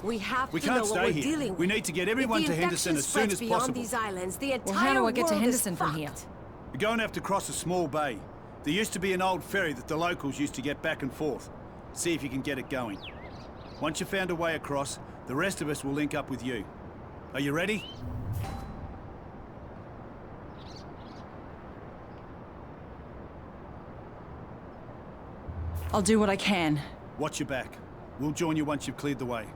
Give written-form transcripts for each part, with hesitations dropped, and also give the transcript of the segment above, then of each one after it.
We have We to can't know what stay we're here. dealing with. We need to get everyone If to the Henderson infection as soon spreads as beyond possible. these islands, the entire Well, how do I get to world Henderson is from fucked. here? We're going to have to cross a small bay. There used to be an old ferry that the locals used to get back and forth. See if you can get it going. Once you've found a way across, the rest of us will link up with you. Are you ready? I'll do what I can. Watch your back. We'll join you once you've cleared the way.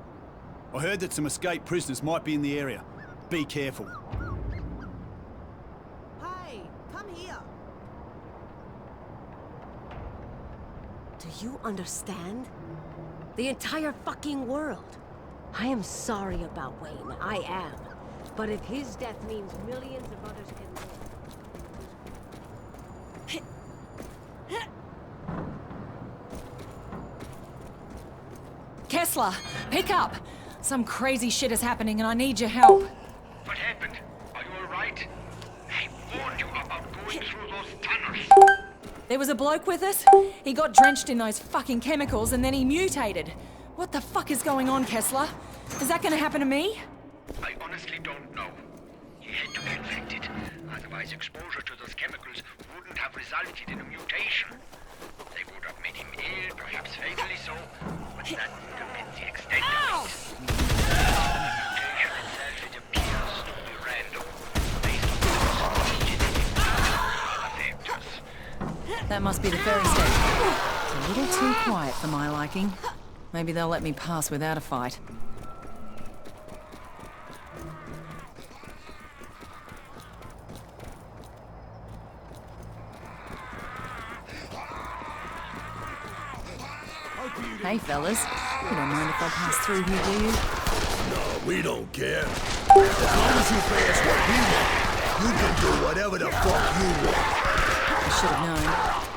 I heard that some escaped prisoners might be in the area. Be careful. Hey, come here. Do you understand? The entire fucking world. I am sorry about Wayne, I am. But if his death means millions of others can live... Kessler, pick up! Some crazy shit is happening and I need your help. What happened? Are you alright? I warned you about going through those tunnels. There was a bloke with us. He got drenched in those fucking chemicals and then he mutated. What the fuck is going on, Kessler? Is that gonna happen to me? I honestly don't know. He had to be infected. Otherwise, exposure to those chemicals wouldn't have resulted in a mutation. They would have made him ill, perhaps fatally so, but that would have been the extent of it. The mutation itself, it appears to be random, based on genetic factors. That must be the ferry station. It's a little too quiet for my liking. Maybe they'll let me pass without a fight. Hey, fellas. You don't mind if I pass through here, do you? No, we don't care. As long as you pay us what we want, you can do whatever the fuck you want. I should have known.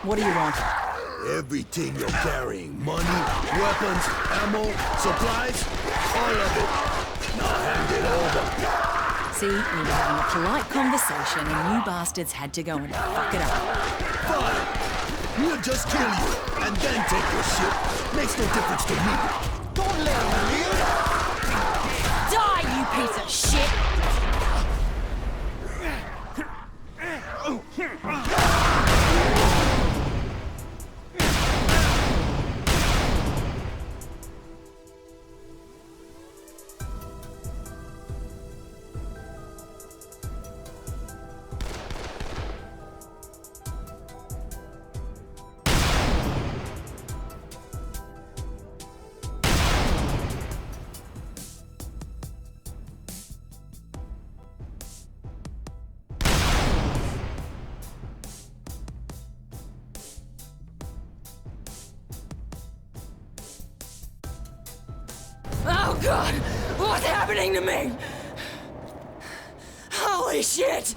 What do you want? Everything you're carrying. Money, weapons, ammo, supplies, all of it. Now hand it over. See, we were having a polite conversation and you bastards had to go and fuck it up. Fine. We'll just kill you, and then take your shit. Makes no difference to me. Don't let him live! Die, you piece of shit! Oh God! What's happening to me? Holy shit!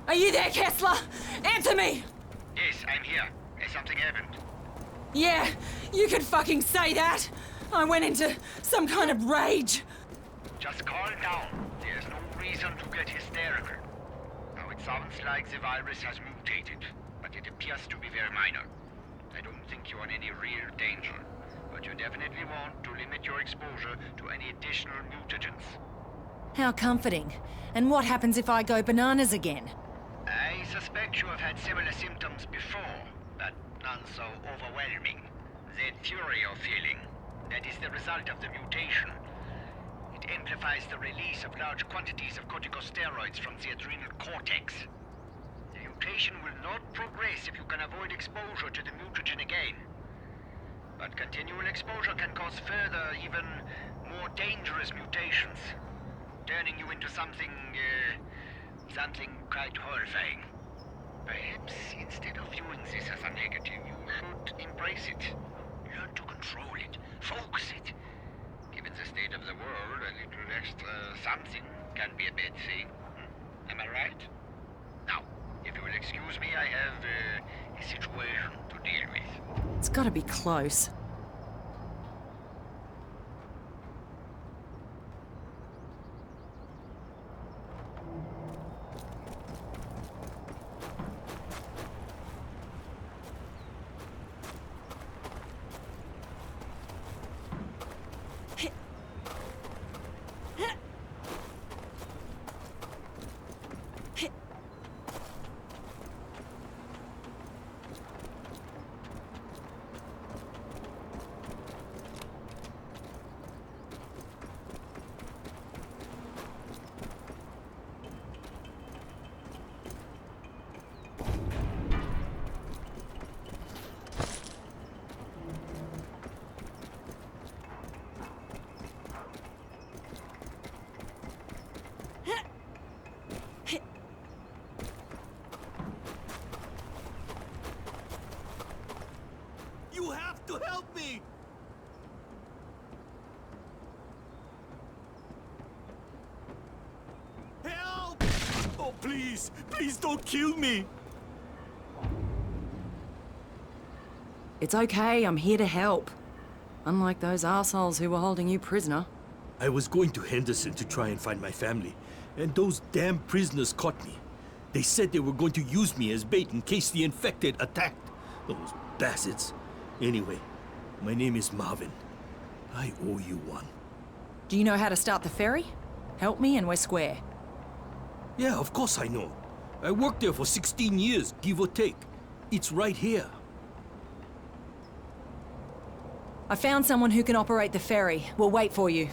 Are you there, Kessler? Answer me! Yes, I'm here. Has something happened? Yeah, you could fucking say that! I went into some kind of rage. Just calm down. There's no reason to get hysterical. Now it sounds like the virus has mutated, but it appears to be very minor. I don't think you're in any real danger, but you definitely want to limit your exposure to any additional mutagens. How comforting. And what happens if I go bananas again? I suspect you have had similar symptoms before, but none so overwhelming. That fury you're feeling, that is the result of the mutation. It amplifies the release of large quantities of corticosteroids from the adrenal cortex. The mutation will not progress if you can avoid exposure to the mutagen again. But continual exposure can cause further, even more dangerous mutations, turning you into something quite horrifying. Perhaps instead of viewing this as a negative, you should embrace it. Learn to control it, focus it. Given the state of the world, a little extra something can be a bad thing. Am I right? Now, if you will excuse me, I have a situation to deal with. It's gotta be close. you help me? Help! Oh, please. Please don't kill me. It's okay, I'm here to help. Unlike those assholes who were holding you prisoner. I was going to Henderson to try and find my family, and those damn prisoners caught me. They said they were going to use me as bait in case the infected attacked. Those bastards. Anyway, my name is Marvin. I owe you one. Do you know how to start the ferry? Help me and we're square. Yeah, of course I know. I worked there for 16 years, give or take. It's right here. I found someone who can operate the ferry. We'll wait for you.